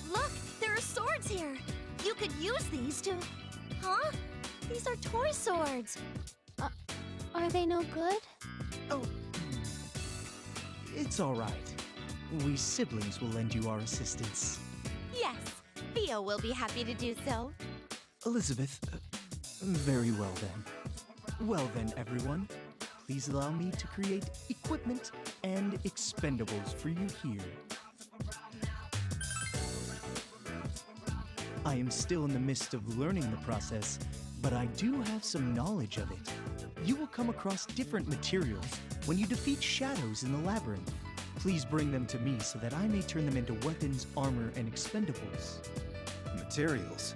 [SPEAKER 6] Look, there are swords here. You could use these to... Huh? These are toy swords. Are they no good?
[SPEAKER 11] Oh, it's all right. We siblings will lend you our assistance.
[SPEAKER 3] Yes, Theo will be happy to do so.
[SPEAKER 11] Elizabeth, very well then. Well then, everyone, please allow me to create equipment and expendables for you here. I am still in the midst of learning the process, but I do have some knowledge of it. You will come across different materials when you defeat shadows in the labyrinth. Please bring them to me so that I may turn them into weapons, armor, and expendables.
[SPEAKER 8] Materials?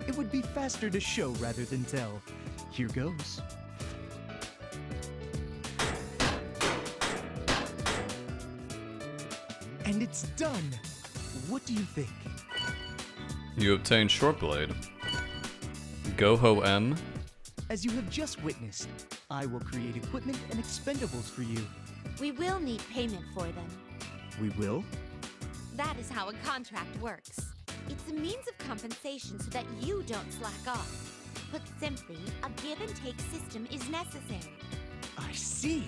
[SPEAKER 11] It would be faster to show rather than tell. Here goes. And it's done! What do you think?
[SPEAKER 2] You obtain Short Blade. Goho M.
[SPEAKER 11] As you have just witnessed, I will create equipment and expendables for you.
[SPEAKER 3] We will need payment for them.
[SPEAKER 11] We will?
[SPEAKER 3] That is how a contract works. It's a means of compensation so that you don't slack off. Put simply, a give and take system is necessary.
[SPEAKER 11] I see.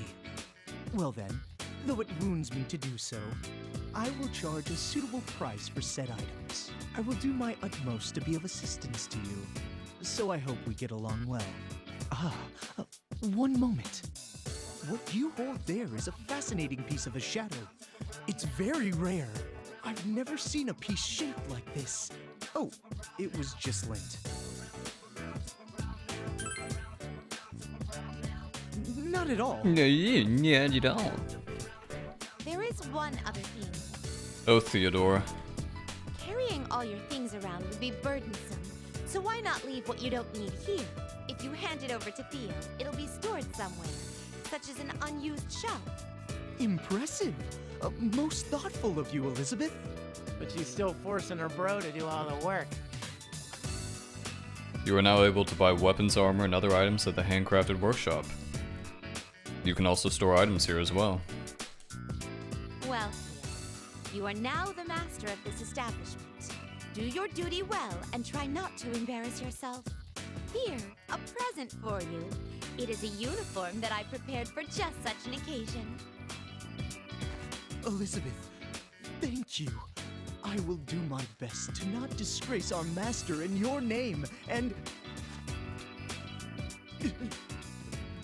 [SPEAKER 11] Well then, though it wounds me to do so, I will charge a suitable price for said items. I will do my utmost to be of assistance to you, so I hope we get along well. One moment. What you hold there is a fascinating piece of a shadow. It's very rare. I've never seen a piece shaped like this. Oh, it was just lent. Not at all.
[SPEAKER 2] Not at all.
[SPEAKER 3] There is one other thing.
[SPEAKER 2] Oh, Theodore.
[SPEAKER 3] Carrying all your things around would be burdensome, so why not leave what you don't need here? If you hand it over to Theo, it'll be stored somewhere, such as an unused shelf.
[SPEAKER 11] Impressive. Most thoughtful of you, Elizabeth.
[SPEAKER 5] But she's still forcing her bro to do all the work.
[SPEAKER 2] You are now able to buy weapons, armor, and other items at the handcrafted workshop. You can also store items here as well.
[SPEAKER 3] Well, Theo, you are now the master of this establishment. Do your duty well and try not to embarrass yourself. Here, a present for you. It is a uniform that I prepared for just such an occasion.
[SPEAKER 11] Elizabeth, thank you. I will do my best to not disgrace our master in your name, and...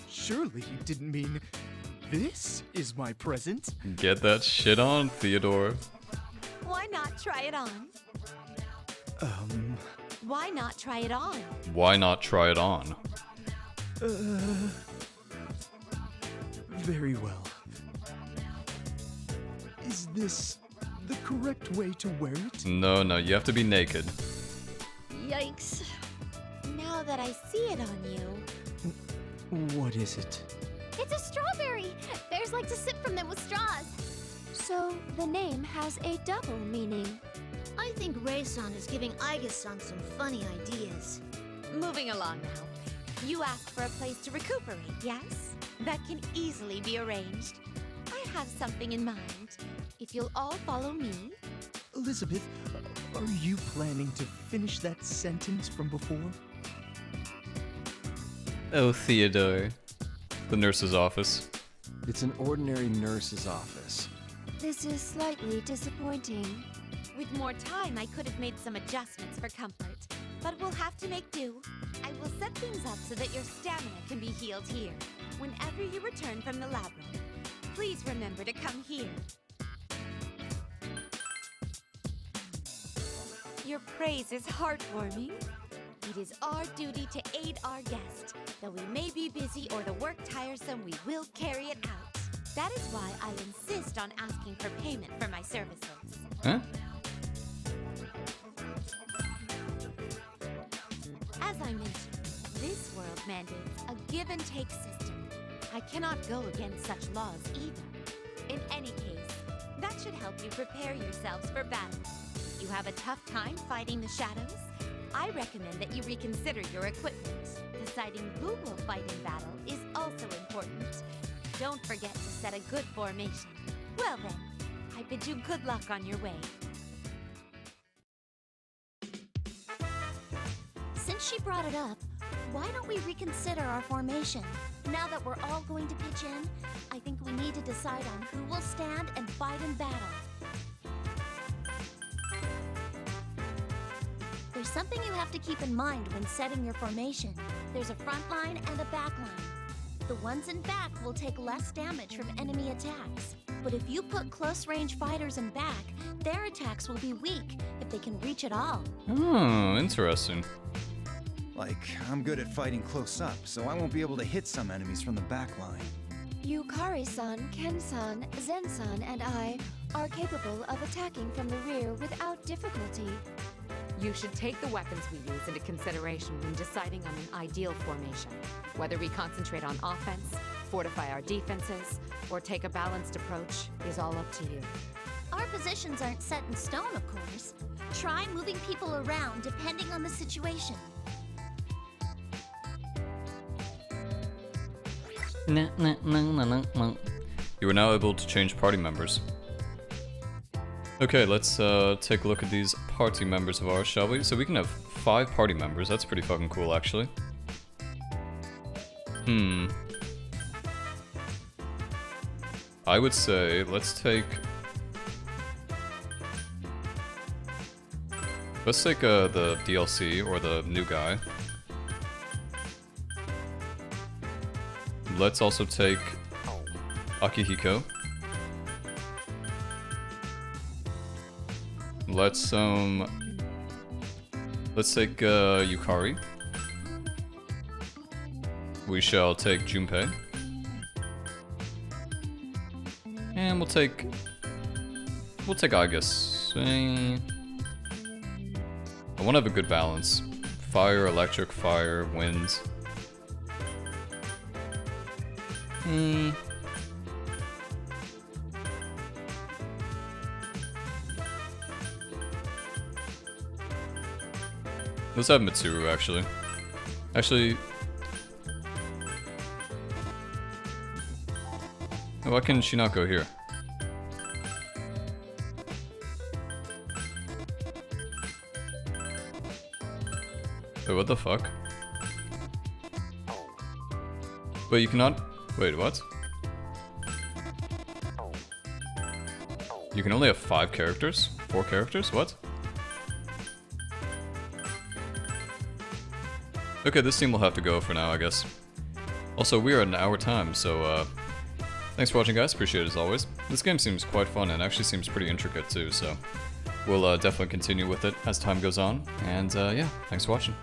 [SPEAKER 11] Surely you didn't mean this is my present?
[SPEAKER 2] Get that shit on, Theodore.
[SPEAKER 3] Why not try it on? Why not try it on?
[SPEAKER 2] Why not try it on?
[SPEAKER 11] Very well. Is this the correct way to wear it?
[SPEAKER 2] No, you have to be naked.
[SPEAKER 6] Yikes.
[SPEAKER 3] Now that I see it on you...
[SPEAKER 11] What is it?
[SPEAKER 6] It's a strawberry! Bears like to sip from them with straws.
[SPEAKER 10] So the name has a double meaning.
[SPEAKER 6] I think Rei-san is giving Aiga-san some funny ideas.
[SPEAKER 3] Moving along now. You asked for a place to recuperate, yes? That can easily be arranged. I have something in mind. If you'll all follow me...
[SPEAKER 11] Elizabeth, are you planning to finish that sentence from before?
[SPEAKER 2] Oh, Theodore. The nurse's office.
[SPEAKER 9] It's an ordinary nurse's office.
[SPEAKER 10] This is slightly disappointing.
[SPEAKER 3] With more time, I could have made some adjustments for comfort, but we'll have to make do. I will set things up so that your stamina can be healed here. Whenever you return from the labyrinth, please remember to come here. Your praise is heartwarming. It is our duty to aid our guest. Though we may be busy or the work tiresome, we will carry it out. That is why I insist on asking for payment for my services.
[SPEAKER 2] Huh?
[SPEAKER 3] As I mentioned, this world mandates a give-and-take system. I cannot go against such laws either. In any case, that should help you prepare yourselves for battle. You have a tough time fighting the shadows? I recommend that you reconsider your equipment. Deciding who will fight in battle is also important. Don't forget to set a good formation. Well then, I bid you good luck on your way.
[SPEAKER 6] Since she brought it up, why don't we reconsider our formation? Now that we're all going to pitch in, I think we need to decide on who will stand and fight in battle. There's something you have to keep in mind when setting your formation. There's a front line and a back line. The ones in back will take less damage from enemy attacks. But if you put close-range fighters in back, their attacks will be weak if they can reach at all.
[SPEAKER 2] Oh, interesting.
[SPEAKER 8] Like, I'm good at fighting close up, so I won't be able to hit some enemies from the back line.
[SPEAKER 10] Yukari-san, Ken-san, Zen-san, and I are capable of attacking from the rear without difficulty.
[SPEAKER 7] You should take the weapons we use into consideration when deciding on an ideal formation. Whether we concentrate on offense, fortify our defenses, or take a balanced approach is all up to you.
[SPEAKER 6] Our positions aren't set in stone, of course. Try moving people around depending on the situation.
[SPEAKER 2] You are now able to change party members. Okay, let's take a look at these party members of ours, shall we? So we can have 5 party members. That's pretty fucking cool, actually. I would say let's take the DLC or the new guy. Let's also take Akihiko. Let's take Yukari. We shall take Junpei. And we'll take Aigis. I want to have a good balance. Fire, electric, fire, wind. Let's have Mitsuru, actually. Why can she not go here? Wait, what the fuck? Wait, you cannot... Wait, what? You can only have 5 characters? 4 characters? What? Okay, this team will have to go for now, I guess. Also, we are at an hour time, so thanks for watching, guys. Appreciate it as always. This game seems quite fun and actually seems pretty intricate too, so we'll definitely continue with it as time goes on. And yeah, thanks for watching.